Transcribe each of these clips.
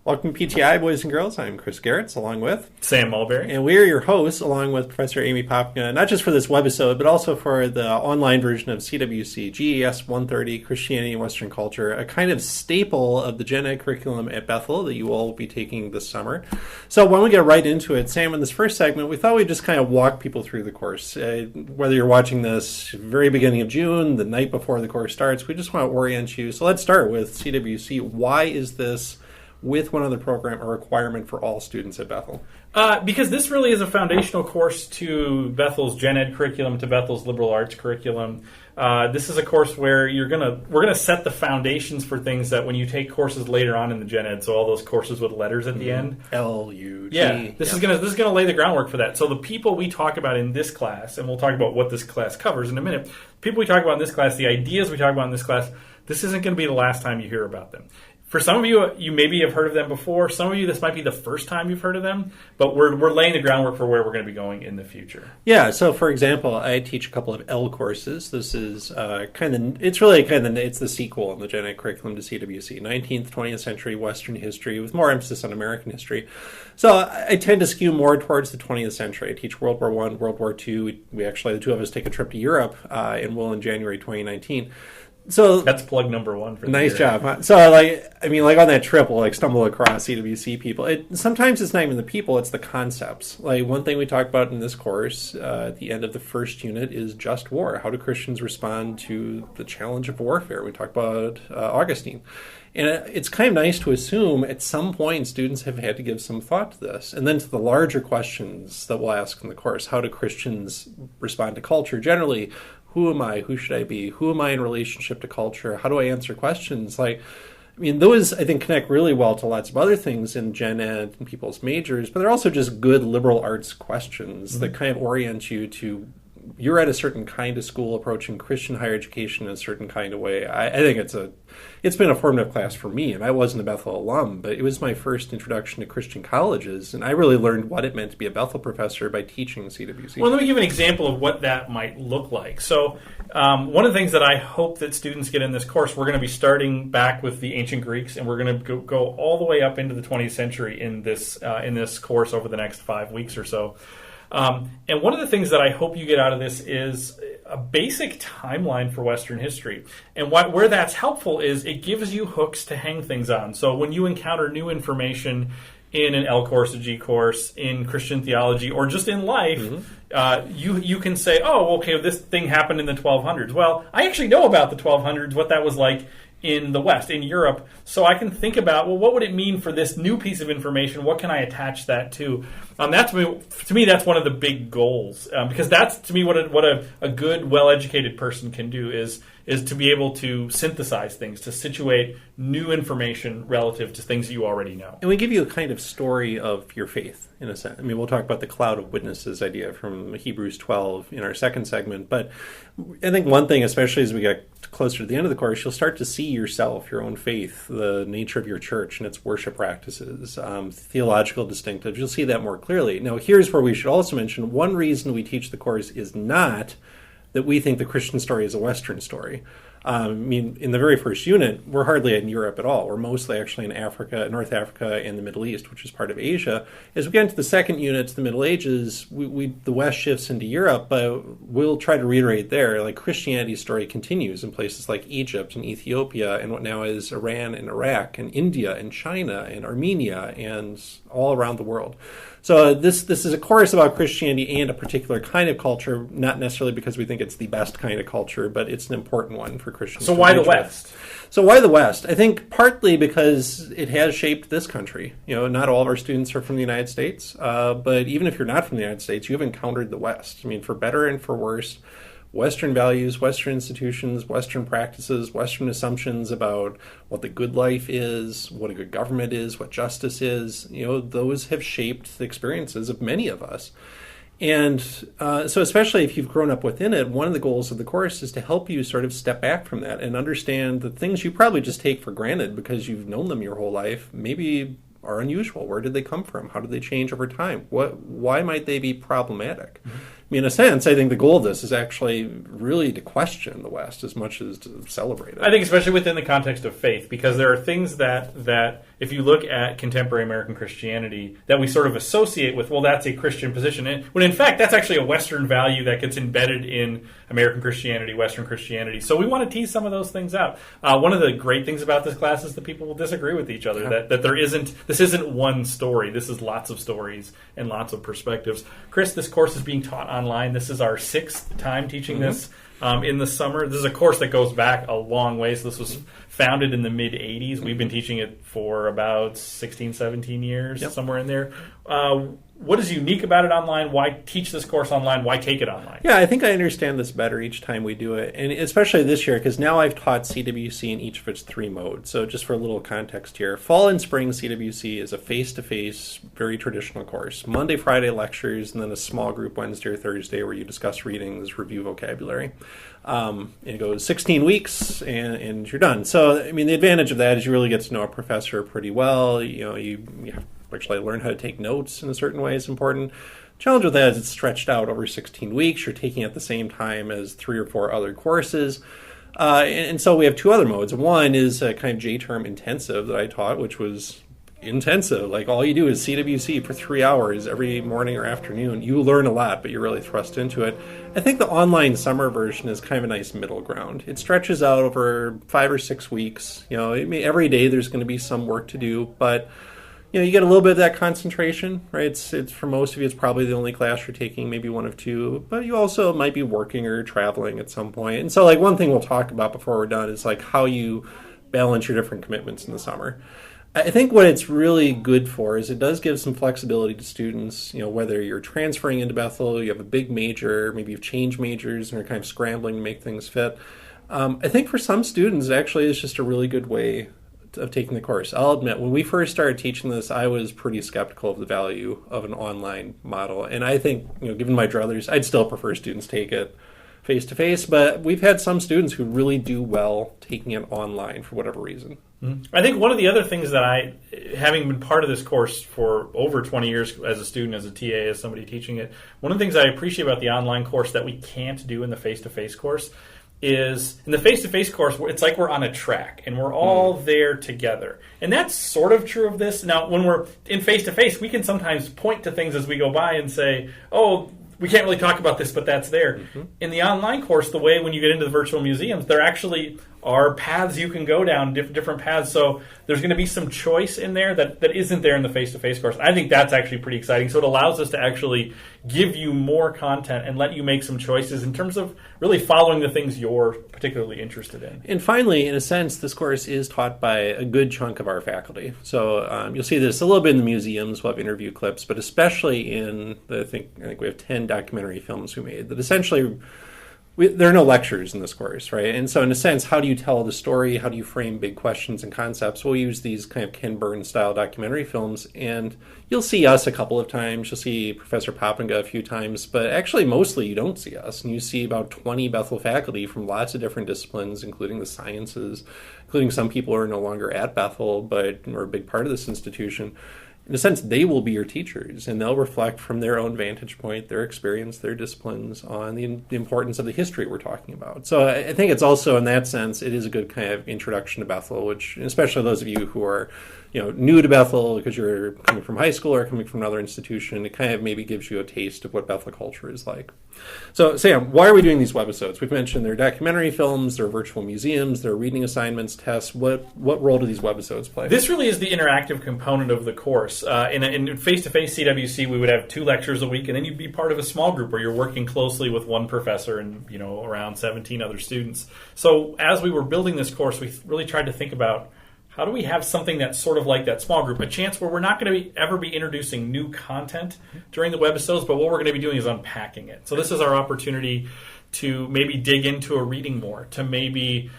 Welcome to PTI, boys and girls. I'm Chris Gehrz, along with Sam Mulberry. And we're your hosts, along with Professor Amy Popka, not just for this webisode, but also for the online version of CWC GES 130, Christianity and Western Culture, a kind of staple of the Gen Ed curriculum at Bethel that you all will be taking this summer. So why don't we get right into it? Sam, in this first segment, we thought we'd just kind of walk people through the course. Whether you're watching this very beginning of June, the night before the course starts, we just want to orient you. So let's start with CWC. Why is this, with one other program, a requirement for all students at Bethel? Because this really is a foundational course to Bethel's Gen Ed curriculum, to Bethel's liberal arts curriculum. This is a course where we're gonna set the foundations for things that when you take courses later on in the Gen Ed, so all those courses with letters at the end. L-U-G. Yeah, this is gonna lay the groundwork for that. So the people we talk about in this class, and we'll talk about what this class covers in a minute, people we talk about in this class, the ideas we talk about in this class, this isn't going to be the last time you hear about them. For some of you, you maybe have heard of them before. Some of you, this might be the first time you've heard of them. But we're laying the groundwork for where we're going to be going in the future. Yeah. So, for example, I teach a couple of L courses. This is it's the sequel in the Gen Ed curriculum to CWC, 19th, 20th century Western history, with more emphasis on American history. So I tend to skew more towards the 20th century. I teach World War I, World War II. We actually, the two of us, take a trip to Europe and will in January 2019. So that's plug number one for the nice year. job. Huh? So on that trip, we'll stumble across CWC people. Sometimes it's not even the people; it's the concepts. Like one thing we talk about in this course at the end of the first unit is just war. How do Christians respond to the challenge of warfare? We talk about Augustine. And it's kind of nice to assume at some point students have had to give some thought to this. And then to the larger questions that we'll ask in the course. How do Christians respond to culture generally? Who am I? Who should I be? Who am I in relationship to culture? How do I answer questions? Those, I think, connect really well to lots of other things in Gen Ed and people's majors, but they're also just good liberal arts questions that kind of orient you to, you're at a certain kind of school approaching Christian higher education in a certain kind of way. I think it's been a formative class for me, and I wasn't a Bethel alum, but it was my first introduction to Christian colleges, and I really learned what it meant to be a Bethel professor by teaching CWC. Well, let me give an example of what that might look like. So one of the things that I hope that students get in this course, we're going to be starting back with the ancient Greeks, and we're going to go all the way up into the 20th century in this course over the next 5 weeks or so. And one of the things that I hope you get out of this is a basic timeline for Western history. And where that's helpful is it gives you hooks to hang things on. So when you encounter new information in an L course, a G course, in Christian theology, or just in life, you can say, oh, okay, this thing happened in the 1200s. Well, I actually know about the 1200s, what that was like in the West, in Europe, so I can think about, well, what would it mean for this new piece of information? What can I attach that to? To me, that's one of the big goals, because that's, to me, what a good, well-educated person can do is to be able to synthesize things, to situate new information relative to things that you already know. And we give you a kind of story of your faith, in a sense. I mean, we'll talk about the cloud of witnesses idea from Hebrews 12 in our second segment, but I think one thing, especially as we get closer to the end of the course, you'll start to see yourself, your own faith, the nature of your church and its worship practices, theological distinctives. You'll see that more clearly. Now, here's where we should also mention, one reason we teach the course is not that we think the Christian story is a Western story. In the very first unit, we're hardly in Europe at all. We're mostly actually in Africa, North Africa, and the Middle East, which is part of Asia. As we get into the second unit, to the Middle Ages, the West shifts into Europe, but we'll try to reiterate there, like Christianity's story continues in places like Egypt and Ethiopia and what now is Iran and Iraq and India and China and Armenia and all around the world. So this is a course about Christianity and a particular kind of culture, not necessarily because we think it's the best kind of culture, but it's an important one for Christians. So why the West? So why the West? I think partly because it has shaped this country. Not all of our students are from the United States, but even if you're not from the United States, you've encountered the West. I mean, for better and for worse, Western values, Western institutions, Western practices, Western assumptions about what the good life is, what a good government is, what justice is, those have shaped the experiences of many of us. And so especially if you've grown up within it, one of the goals of the course is to help you sort of step back from that and understand the things you probably just take for granted because you've known them your whole life, maybe are unusual. Where did they come from? How did they change over time? Why might they be problematic? Mm-hmm. I mean, in a sense, I think the goal of this is actually really to question the West as much as to celebrate it. I think especially within the context of faith, because there are things that if you look at contemporary American Christianity, that we sort of associate with, well, that's a Christian position. And when in fact, that's actually a Western value that gets embedded in American Christianity, Western Christianity. So we want to tease some of those things out. One of the great things about this class is that people will disagree with each other, that this isn't one story. This is lots of stories and lots of perspectives. Chris, this course is being taught online. This is our 6th time teaching this in the summer. This is a course that goes back a long way. So this was founded in the mid-'80s. We've been teaching it for about 16, 17 years, somewhere in there. What is unique about it online? Why teach this course online? Why take it online? Yeah, I think I understand this better each time we do it, and especially this year, because now I've taught CWC in each of its 3 modes. So just for a little context here, fall and spring CWC is a face-to-face, very traditional course. Monday, Friday lectures, and then a small group Wednesday or Thursday where you discuss readings, review vocabulary. It goes 16 weeks, and you're done. So, I mean, the advantage of that is you really get to know a professor pretty well. You have actually learn how to take notes in a certain way is important. Challenge with that is it's stretched out over 16 weeks. You're taking it at the same time as 3 or 4 other courses. And so we have 2 other modes. One is a kind of J-term intensive that I taught, which was intensive. Like all you do is CWC for 3 hours every morning or afternoon. You learn a lot, but you're really thrust into it. I think the online summer version is kind of a nice middle ground. It stretches out over 5 or 6 weeks. Every day there's going to be some work to do, but you get a little bit of that concentration, right? It's for most of you, it's probably the only class you're taking, maybe one of 2, but you also might be working or traveling at some point. And so, one thing we'll talk about before we're done is, how you balance your different commitments in the summer. I think what it's really good for is it does give some flexibility to students, whether you're transferring into Bethel, you have a big major, maybe you've changed majors and are kind of scrambling to make things fit. I think for some students, it actually is just a really good way of taking the course. I'll admit, when we first started teaching this, I was pretty skeptical of the value of an online model. And I think, given my druthers, I'd still prefer students take it face-to-face. But we've had some students who really do well taking it online for whatever reason. Mm-hmm. I think one of the other things that having been part of this course for over 20 years as a student, as a TA, as somebody teaching it, one of the things I appreciate about the online course that we can't do in the face-to-face course is in the face-to-face course, it's like we're on a track and we're all there together. And that's sort of true of this. Now, when we're in face-to-face, we can sometimes point to things as we go by and say, oh, we can't really talk about this, but that's there. Mm-hmm. In the online course, the way when you get into the virtual museums, there actually are paths you can go down, different paths. So there's going to be some choice in there that isn't there in the face-to-face course. I think that's actually pretty exciting. So it allows us to actually give you more content and let you make some choices in terms of really following the things you're particularly interested in. And finally, in a sense, this course is taught by a good chunk of our faculty. So you'll see this a little bit in the museums. We'll have interview clips, but especially in I think we have 10 documentary films we made that essentially there are no lectures in this course, right? And so in a sense, how do you tell the story? How do you frame big questions and concepts? We'll use these kind of Ken Burns-style documentary films, and you'll see us a couple of times. You'll see Professor Poppinga a few times, but actually mostly you don't see us. And you see about 20 Bethel faculty from lots of different disciplines, including the sciences, including some people who are no longer at Bethel, but are a big part of this institution. In a sense, they will be your teachers, and they'll reflect from their own vantage point, their experience, their disciplines on the importance of the history we're talking about. So I think it's also, in that sense, it is a good kind of introduction to Bethel, which, especially those of you who are new to Bethel because you're coming from high school or coming from another institution, it kind of maybe gives you a taste of what Bethel culture is like. So, Sam, why are we doing these webisodes? We've mentioned they're documentary films, they're virtual museums, they're reading assignments, tests. What role do these webisodes play? This really is the interactive component of the course. In face-to-face CWC, we would have 2 lectures a week, and then you'd be part of a small group where you're working closely with one professor and around 17 other students. So as we were building this course, we really tried to think about how do we have something that's sort of like that small group, a chance where we're not going to ever be introducing new content during the webisodes, but what we're going to be doing is unpacking it. So this is our opportunity to maybe dig into a reading more, to maybe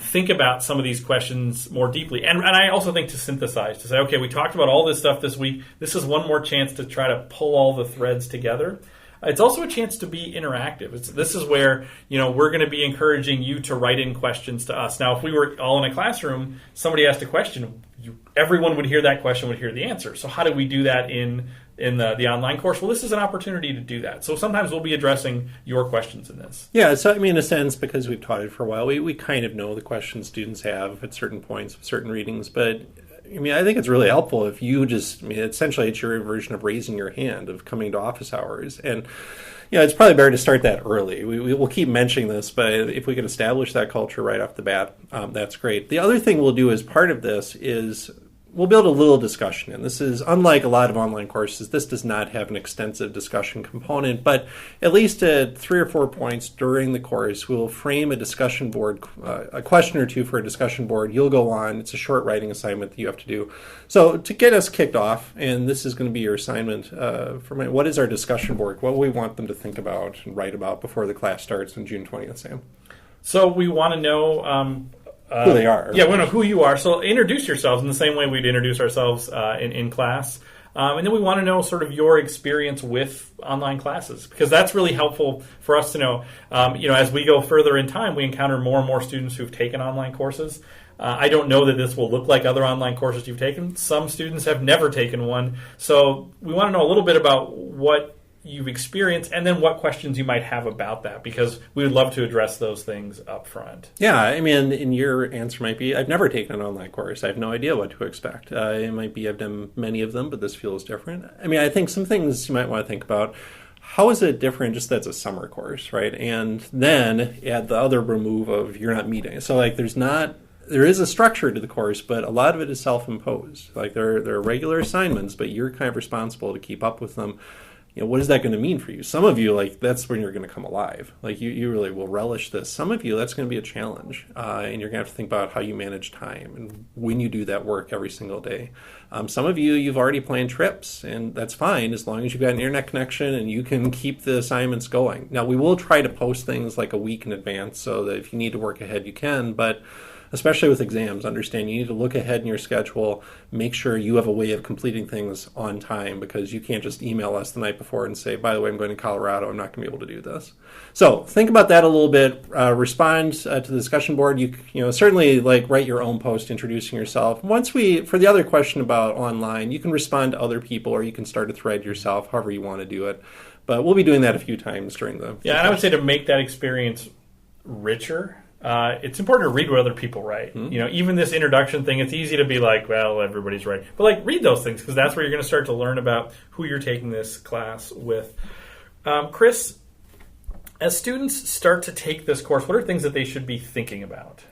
think about some of these questions more deeply. And I also think to synthesize, to say, okay, we talked about all this stuff this week. This is one more chance to try to pull all the threads together. It's also a chance to be interactive. This is where we're going to be encouraging you to write in questions to us. Now, if we were all in a classroom, somebody asked a question, you everyone would hear that question, would hear the answer. So how do we do that in the online course? Well, this is an opportunity to do that. So sometimes we'll be addressing your questions in this. Yeah, so I mean, in a sense, because we've taught it for a while, we kind of know the questions students have at certain points with certain readings. But I mean, I think it's really helpful if you just, I mean, essentially it's your version of raising your hand, of coming to office hours. And it's probably better to start that early. We will keep mentioning this, but if we can establish that culture right off the bat, that's great. The other thing we'll do as part of this is we'll build a little discussion. And this is unlike a lot of online courses. This does not have an extensive discussion component, but at least at 3 or 4 points during the course, we'll frame a discussion board, a question or two for a discussion board. You'll go on. It's a short writing assignment that you have to do. So to get us kicked off, and this is going to be your assignment what is our discussion board? What do we want them to think about and write about before the class starts on June 20th, Sam? So we want to know who they are. Yeah, we know who you are. So introduce yourselves in the same way we'd introduce ourselves in class. And then we want to know sort of your experience with online classes, because that's really helpful for us to know. As we go further in time, we encounter more and more students who've taken online courses. I don't know that this will look like other online courses you've taken. Some students have never taken one. So we want to know a little bit about what you've experienced, and then what questions you might have about that, because we would love to address those things up front. Yeah, I mean, and your answer might be, I've never taken an online course. I have no idea what to expect. It might be I've done many of them, but this feels different. I mean, I think some things you might want to think about. How is it different just that's a summer course, right? And then add the other remove of you're not meeting. So like there is a structure to the course, but a lot of it is self-imposed. Like there are regular assignments, but you're kind of responsible to keep up with them. What is that going to mean for you? Some of you, like, that's when you're going to come alive. Like, you really will relish this. Some of you, that's going to be a challenge. And you're going to have to think about how you manage time and when you do that work every single day. Some of you, you've already planned trips, and that's fine as long as you've got an internet connection and you can keep the assignments going. Now, we will try to post things like a week in advance so that if you need to work ahead, you can, but especially with exams, understand you need to look ahead in your schedule, make sure you have a way of completing things on time, because you can't just email us the night before and say, by the way, I'm going to Colorado, I'm not going to be able to do this. So think about that a little bit. Respond to the discussion board. You certainly write your own post introducing yourself. For the other question about online, you can respond to other people, or you can start a thread yourself, however you want to do it. But we'll be doing that a few times during the... Yeah, and I would say to make that experience richer, it's important to read what other people write. Mm-hmm. Even this introduction thing, it's easy to be like, well, everybody's right. But read those things, because that's where you're going to start to learn about who you're taking this class with. Chris, as students start to take this course, what are things that they should be thinking about?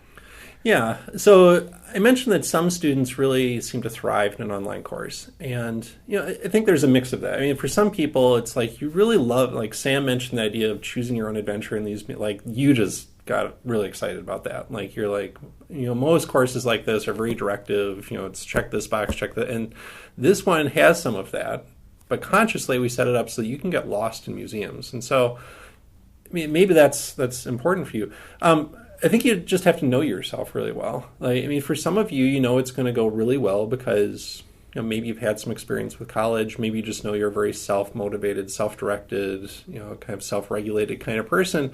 Yeah, so I mentioned that some students really seem to thrive in an online course. And, I think there's a mix of that. I mean, for some people, it's like you really love, like Sam mentioned the idea of choosing your own adventure in these, you just got really excited about that. Most courses like this are very directive, it's check this box, check that. And this one has some of that, but consciously we set it up so that you can get lost in museums. And so, I mean, maybe that's important for you. I think you just have to know yourself really well. For some of you, it's going to go really well because maybe you've had some experience with college. Maybe you just know you're a very self-motivated, self-directed, kind of self-regulated kind of person.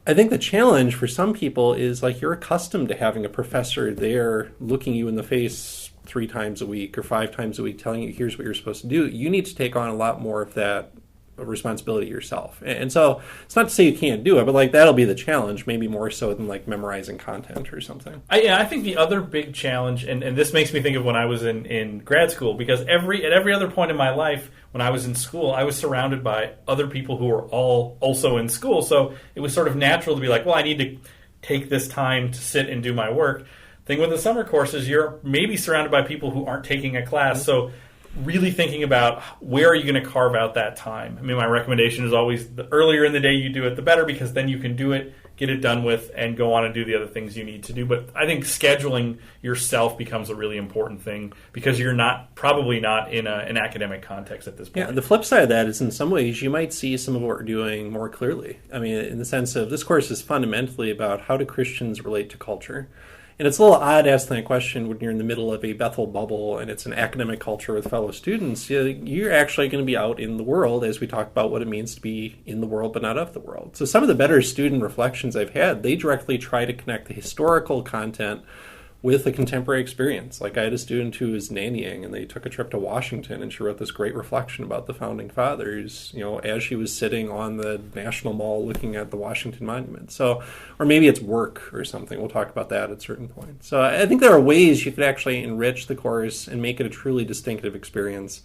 I think the challenge for some people is you're accustomed to having a professor there looking you in the face 3 times a week or 5 times a week telling you here's what you're supposed to do. You need to take on a lot more of that responsibility yourself. And so it's not to say you can't do it, but that'll be the challenge, maybe more so than memorizing content or something. I think the other big challenge, and this makes me think of when I was in grad school, because at every other point in my life when I was in school, I was surrounded by other people who were all also in school. So it was sort of natural to be like, well, I need to take this time to sit and do my work. Thing with the summer courses, you're maybe surrounded by people who aren't taking a class. So really thinking about where are you going to carve out that time. I mean, my recommendation is always the earlier in the day you do it, the better, because then you can do it, get it done with, and go on and do the other things you need to do. But I think scheduling yourself becomes a really important thing, because you're probably not in an academic context at this point. Yeah, the flip side of that is in some ways you might see some of what we're doing more clearly. I mean, in the sense of this course is fundamentally about how do Christians relate to culture. And it's a little odd asking that question when you're in the middle of a Bethel bubble and it's an academic culture with fellow students. You're actually going to be out in the world as we talk about what it means to be in the world but not of the world. So some of the better student reflections I've had, they directly try to connect the historical content with a contemporary experience. Like I had a student who was nannying, and they took a trip to Washington, and she wrote this great reflection about the Founding Fathers, as she was sitting on the National Mall looking at the Washington Monument. So, or maybe it's work or something. We'll talk about that at certain points. So I think there are ways you could actually enrich the course and make it a truly distinctive experience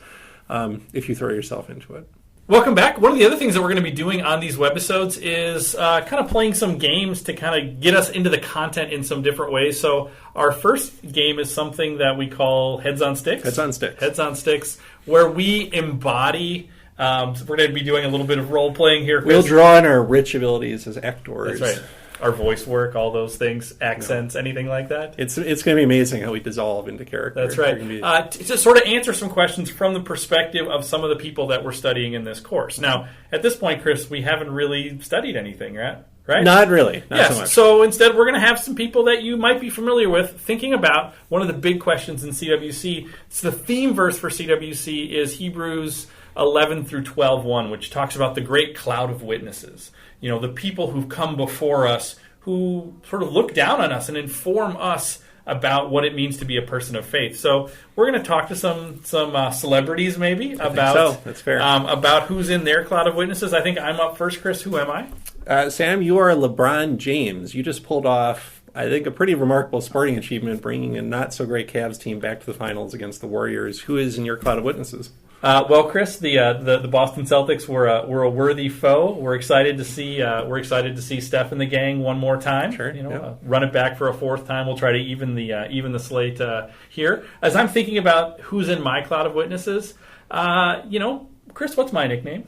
if you throw yourself into it. Welcome back. One of the other things that we're going to be doing on these webisodes is kind of playing some games to kind of get us into the content in some different ways. So our first game is something that we call Heads on Sticks. Heads on Sticks. Heads on Sticks, where we embody... so we're going to be doing a little bit of role-playing here, Chris. We'll draw on our rich abilities as actors. That's right. Our voice work, all those things, accents, anything like that. It's going to be amazing how we dissolve into character. That's right. To sort of answer some questions from the perspective of some of the people that we're studying in this course. Now, at this point, Chris, we haven't really studied anything, right? Not really. Not so much. So instead, we're going to have some people that you might be familiar with thinking about one of the big questions in CWC. It's the theme verse for CWC is Hebrews 11 through 12:1, which talks about the great cloud of witnesses. The people who've come before us who sort of look down on us and inform us about what it means to be a person of faith. So we're going to talk to some celebrities maybe about That's fair. About who's in their cloud of witnesses. I think I'm up first, Chris. Who am I? Sam, you are LeBron James. You just pulled off, I think, a pretty remarkable sporting achievement, bringing a not-so-great Cavs team back to the finals against the Warriors. Who is in your cloud of witnesses? Well, Chris, the Boston Celtics were a worthy foe. We're excited to see Steph and the gang one more time. Sure, run it back for a fourth time. We'll try to even the slate here. As I'm thinking about who's in my cloud of witnesses, Chris, what's my nickname?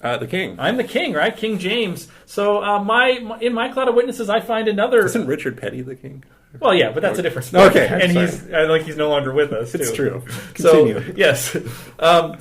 The King. I'm the King, right? King James. So in my cloud of witnesses, I find another. Isn't Richard Petty the King? Well, yeah, but that's a different story. Okay, and he's no longer with us, too. It's true. Continue. So, yes.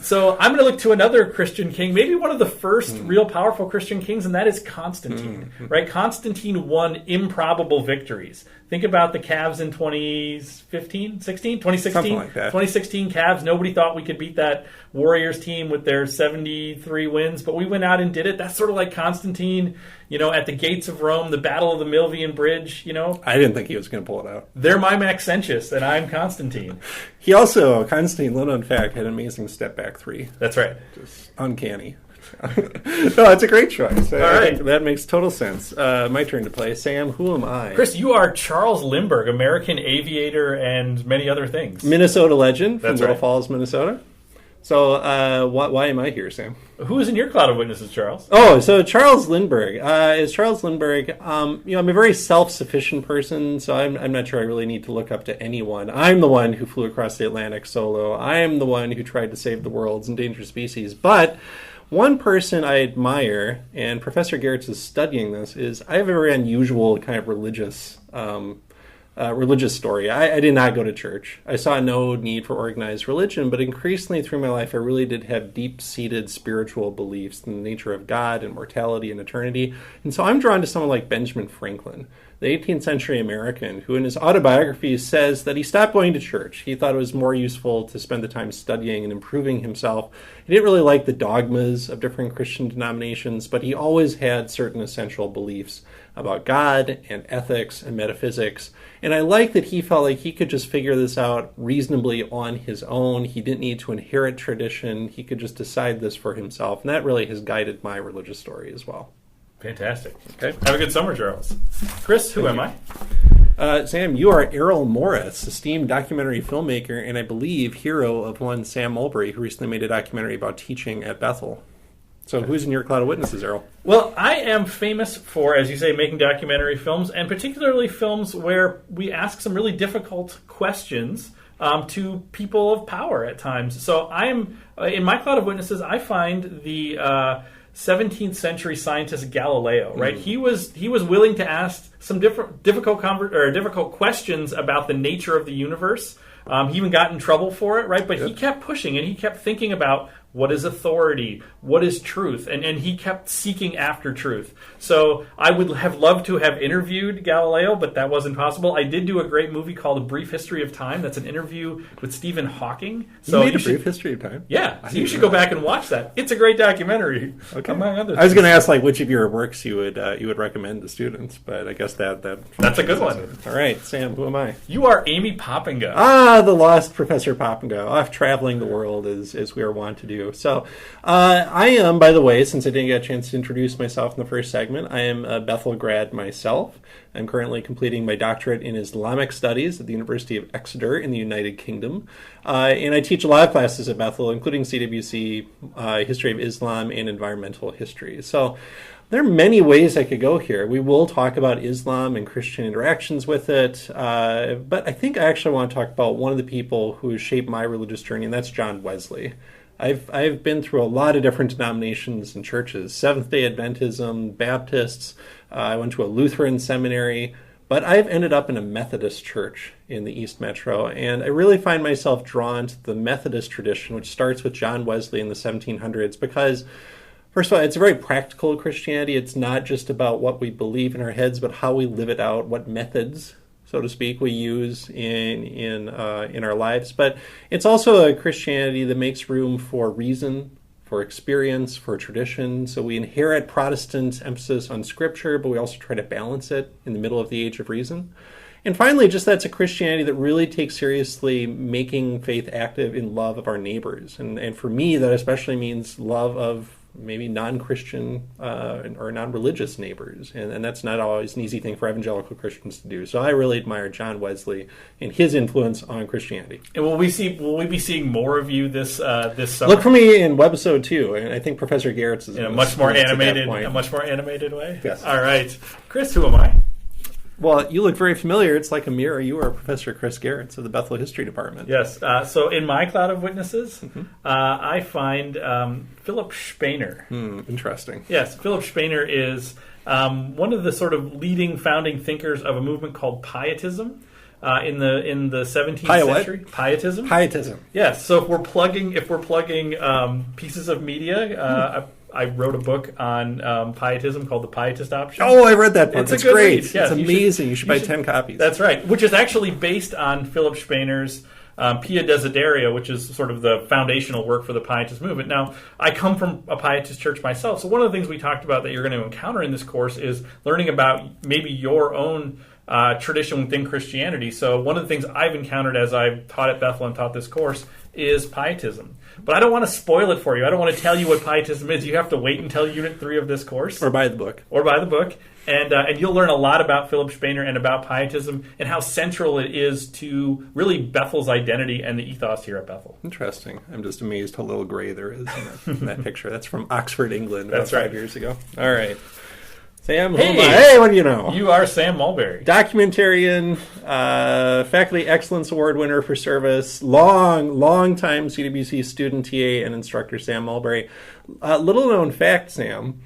So I'm going to look to another Christian king, maybe one of the first real powerful Christian kings, and that is Constantine. Right? Constantine won improbable victories. Think about the Cavs in 2016? Something like that. 2016 Cavs. Nobody thought we could beat that Warriors team with their 73 wins, but we went out and did it. That's sort of like Constantine, at the gates of Rome, the Battle of the Milvian Bridge, I didn't think he was going to pull it out. They're my Maxentius, and I'm Constantine. Constantine, little known fact, had an amazing step back three. That's right. Just uncanny. No, it's a great choice. All right. That makes total sense. My turn to play. Sam, who am I? Chris, you are Charles Lindbergh, American aviator and many other things. Minnesota legend from That's Little right. Falls, Minnesota. So why am I here, Sam? Who is in your cloud of witnesses, Charles? Oh, so Charles Lindbergh. Is Charles Lindbergh, I'm a very self-sufficient person, so I'm not sure I really need to look up to anyone. I'm the one who flew across the Atlantic solo. I am the one who tried to save the world's endangered species. But one person I admire, and Professor Gehrz is studying this, is I have a very unusual kind of religious story. I did not go to church. I saw no need for organized religion, but increasingly through my life, I really did have deep-seated spiritual beliefs in the nature of God and mortality and eternity. And so I'm drawn to someone like Benjamin Franklin, the 18th century American, who in his autobiography says that he stopped going to church. He thought it was more useful to spend the time studying and improving himself. He didn't really like the dogmas of different Christian denominations, but he always had certain essential beliefs about God and ethics and metaphysics. And I like that he felt like he could just figure this out reasonably on his own. He didn't need to inherit tradition. He could just decide this for himself. And that really has guided my religious story as well. Fantastic. Okay. Have a good summer, Charles. Chris, who am I? Sam, you are Errol Morris, esteemed documentary filmmaker, and I believe hero of one Sam Mulberry, who recently made a documentary about teaching at Bethel. So who's in your cloud of witnesses, Errol? Well, I am famous for, as you say, making documentary films, and particularly films where we ask some really difficult questions to people of power at times. So I'm in my cloud of witnesses, I find the 17th century scientist Galileo, right? He was willing to ask some difficult questions about the nature of the universe. He even got in trouble for it, right? But he kept pushing, and he kept thinking about What is authority? What is truth? And he kept seeking after truth. So I would have loved to have interviewed Galileo, but that wasn't possible. I did do a great movie called A Brief History of Time. That's an interview with Stephen Hawking. So you made A Brief History of Time? Yeah. So you should go back and watch that. It's a great documentary. Okay. Among other things. I was going to ask which of your works you would recommend to students, but I guess that's a good one. All right, Sam, who am I? You are Amy Poppinga. The lost Professor Poppinga, off traveling the world as we are wont to do. So I am, by the way, since I didn't get a chance to introduce myself in the first segment, I am a Bethel grad myself. I'm currently completing my doctorate in Islamic Studies at the University of Exeter in the United Kingdom. And I teach a lot of classes at Bethel, including CWC, History of Islam, and Environmental History. So there are many ways I could go here. We will talk about Islam and Christian interactions with it, but I think I actually want to talk about one of the people who shaped my religious journey, and that's John Wesley. I've been through a lot of different denominations and churches, Seventh-day Adventism, Baptists. I went to a Lutheran seminary, but I've ended up in a Methodist church in the East Metro, and I really find myself drawn to the Methodist tradition, which starts with John Wesley in the 1700s, because first of all, it's a very practical Christianity. It's not just about what we believe in our heads, but how we live it out, what methods, so to speak, we use in our lives. But it's also a Christianity that makes room for reason, for experience, for tradition. So we inherit Protestant emphasis on Scripture, but we also try to balance it in the middle of the age of reason. And finally, just that's a Christianity that really takes seriously making faith active in love of our neighbors. And for me, that especially means love of maybe non-Christian or non-religious neighbors. And that's not always an easy thing for evangelical Christians to do. So I really admire John Wesley and his influence on Christianity. And will we be seeing more of you this summer? Look for me in Webisode 2. And I think Professor Gehrz is in a much more animated way? Yes. All right. Chris, who am I? Well, you look very familiar. It's like a mirror. You are Professor Chris Gehrz of the Bethel History Department. Yes. So in my cloud of witnesses, I find Philip Spener. Interesting. Yes. Philip Spener is one of the sort of leading founding thinkers of a movement called Pietism. In the 17th century, Pietism. Pietism. Yes. So if we're plugging pieces of media, I wrote a book on Pietism called The Pietist Option. Oh, I read that book. It's great. Yes, it's amazing. You should buy 10 copies. That's right. Which is actually based on Philip Spener's Pia Desideria, which is sort of the foundational work for the Pietist movement. Now, I come from a Pietist church myself, so one of the things we talked about that you're going to encounter in this course is learning about maybe your own tradition within Christianity. So one of the things I've encountered as I've taught at Bethel and taught this course is Pietism. But I don't want to spoil it for you. I don't want to tell you what Pietism is. You have to wait until Unit 3 of this course. Or buy the book. And you'll learn a lot about Philip Spener and about Pietism and how central it is to really Bethel's identity and the ethos here at Bethel. Interesting. I'm just amazed how little gray there is in that picture. That's from Oxford, England, about 5 years ago. All right. Sam, hey, what do you know? You are Sam Mulberry. Documentarian, Faculty Excellence Award winner for service, long time CWC student, TA, and instructor Sam Mulberry. Little known fact, Sam,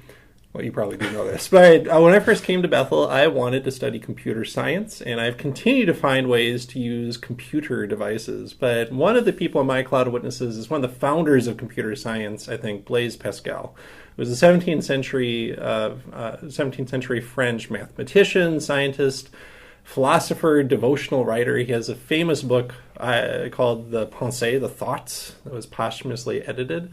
well, you probably do know this, but when I first came to Bethel, I wanted to study computer science, and I've continued to find ways to use computer devices. But one of the people in my cloud of witnesses is one of the founders of computer science, I think, Blaise Pascal. It was a 17th century French mathematician, scientist, philosopher, devotional writer. He has a famous book called The Pensées, The Thoughts, that was posthumously edited.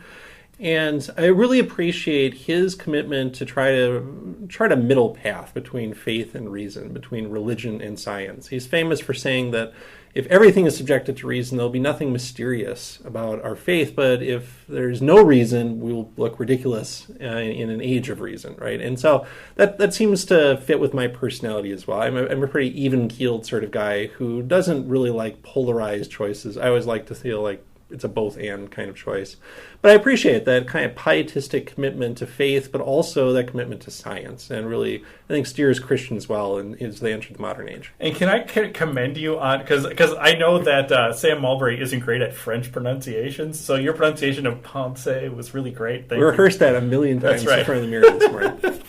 And I really appreciate his commitment to try a middle path between faith and reason, between religion and science. He's famous for saying that if everything is subjected to reason, there'll be nothing mysterious about our faith. But if there's no reason, we will look ridiculous in an age of reason, right? And so that seems to fit with my personality as well. I'm a pretty even-keeled sort of guy who doesn't really like polarized choices. I always like to feel like it's a both-and kind of choice. But I appreciate that kind of pietistic commitment to faith, but also that commitment to science, and really, I think, steers Christians well as they enter the modern age. And can I commend you on, because I know that Sam Mulberry isn't great at French pronunciations, so your pronunciation of pensée was really great. We rehearsed that a million times in front of the mirror this morning.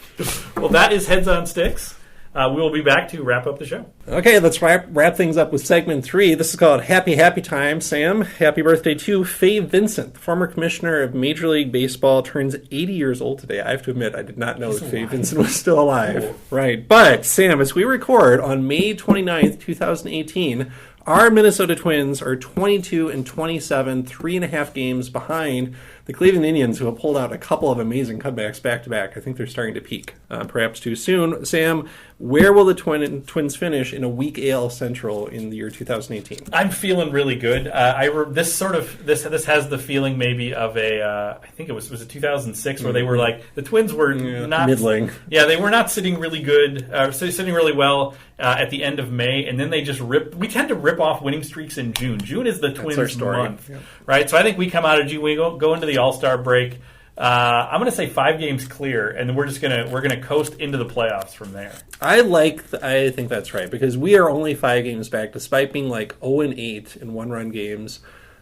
Well, that is Heads on Sticks. we will be back to wrap up the show. Okay, let's wrap things up with segment 3. This is called Happy Time. Sam, happy birthday to Faye Vincent, the former commissioner of Major League Baseball, turns 80 years old today. I have to admit, I did not know that Faye Vincent was still alive. Cool. Right. But, Sam, as we record on May 29th, 2018, our Minnesota Twins are 22-27, 3.5 games behind the Cleveland Indians, who have pulled out a couple of amazing comebacks back-to-back. I think they're starting to peak, perhaps too soon. Sam, where will the Twins finish in a weak AL Central in the year 2018? I'm feeling really good. This has the feeling maybe of a I think it was it 2006 where they were like the Twins were not middling. Yeah, they were not sitting really good, sitting really well at the end of May, and then they just ripped. We tend to rip off winning streaks in June. June is the Twins' month, right? So I think we come out of June, we go into the All-Star break. I'm going to say 5 games clear, and then we're gonna coast into the playoffs from there. I think that's right, because we are only 5 games back, despite being like 0-8 in one-run games.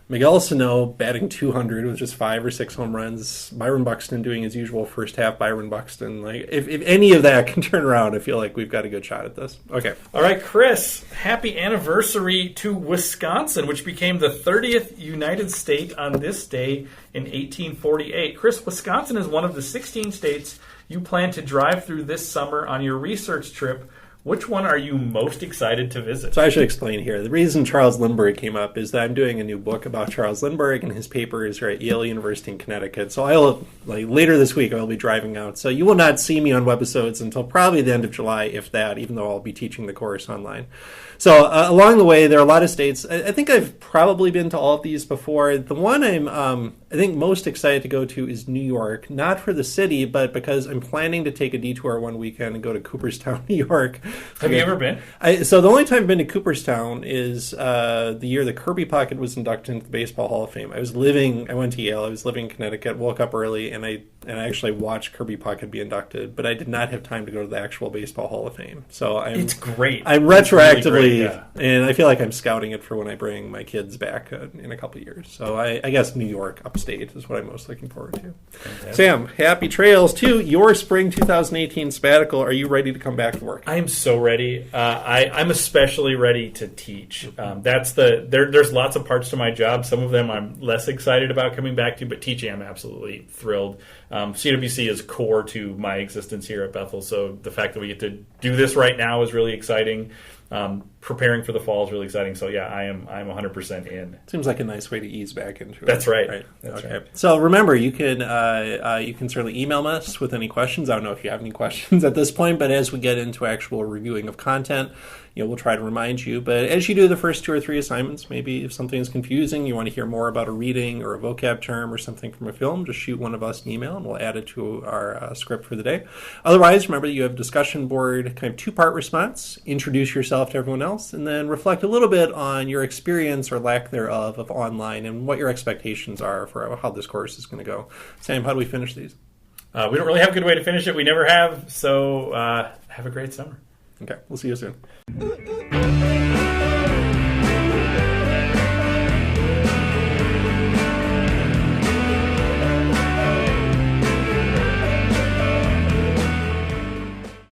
Miguel Sano batting 200 with just 5 or 6 home runs. Byron Buxton doing his usual first half Byron Buxton. Like if any of that can turn around, I feel like we've got a good shot at this. Okay. All right, Chris, happy anniversary to Wisconsin, which became the 30th United State on this day in 1848. Chris, Wisconsin is one of the 16 states you plan to drive through this summer on your research trip. Which one are you most excited to visit? So I should explain here. The reason Charles Lindbergh came up is that I'm doing a new book about Charles Lindbergh, and his papers are at Yale University in Connecticut. So I'll later this week I'll be driving out. So you will not see me on Webisodes until probably the end of July, if that, even though I'll be teaching the course online. So along the way, there are a lot of states. I think I've probably been to all of these before. The one I'm I think most excited to go to is New York, not for the city, but because I'm planning to take a detour one weekend and go to Cooperstown, New York. Have you ever been? So the only time I've been to Cooperstown is the year the Kirby Pocket was inducted into the Baseball Hall of Fame. I went to Yale. I was living in Connecticut, woke up early, and I actually watched Kirby Pocket be inducted, but I did not have time to go to the actual Baseball Hall of Fame. So it's great. I'm retroactively, really great, yeah. And I feel like I'm scouting it for when I bring my kids back in a couple of years. So I guess New York, upstate, is what I'm most looking forward to. Okay. Sam, happy trails to your spring 2018 sabbatical. Are you ready to come back to work? I am so ready. I'm especially ready to teach. There's lots of parts to my job. Some of them I'm less excited about coming back to, but teaching I'm absolutely thrilled. CWC is core to my existence here at Bethel, so the fact that we get to do this right now is really exciting. Preparing for the fall is really exciting. So yeah, I'm 100% in. Seems like a nice way to ease back into it. That's right. That's okay. Right. So remember, you can certainly email us with any questions. I don't know if you have any questions at this point, but as we get into actual reviewing of content, we'll try to remind you. But as you do the first 2 or 3 assignments, maybe if something is confusing, you want to hear more about a reading or a vocab term or something from a film, just shoot one of us an email and we'll add it to our script for the day. Otherwise, remember that you have a discussion board, kind of 2-part response. Introduce yourself to everyone else, and then reflect a little bit on your experience or lack thereof of online and what your expectations are for how this course is going to go. Sam, how do we finish these? We don't really have a good way to finish it. We never have. So have a great summer. Okay, we'll see you soon.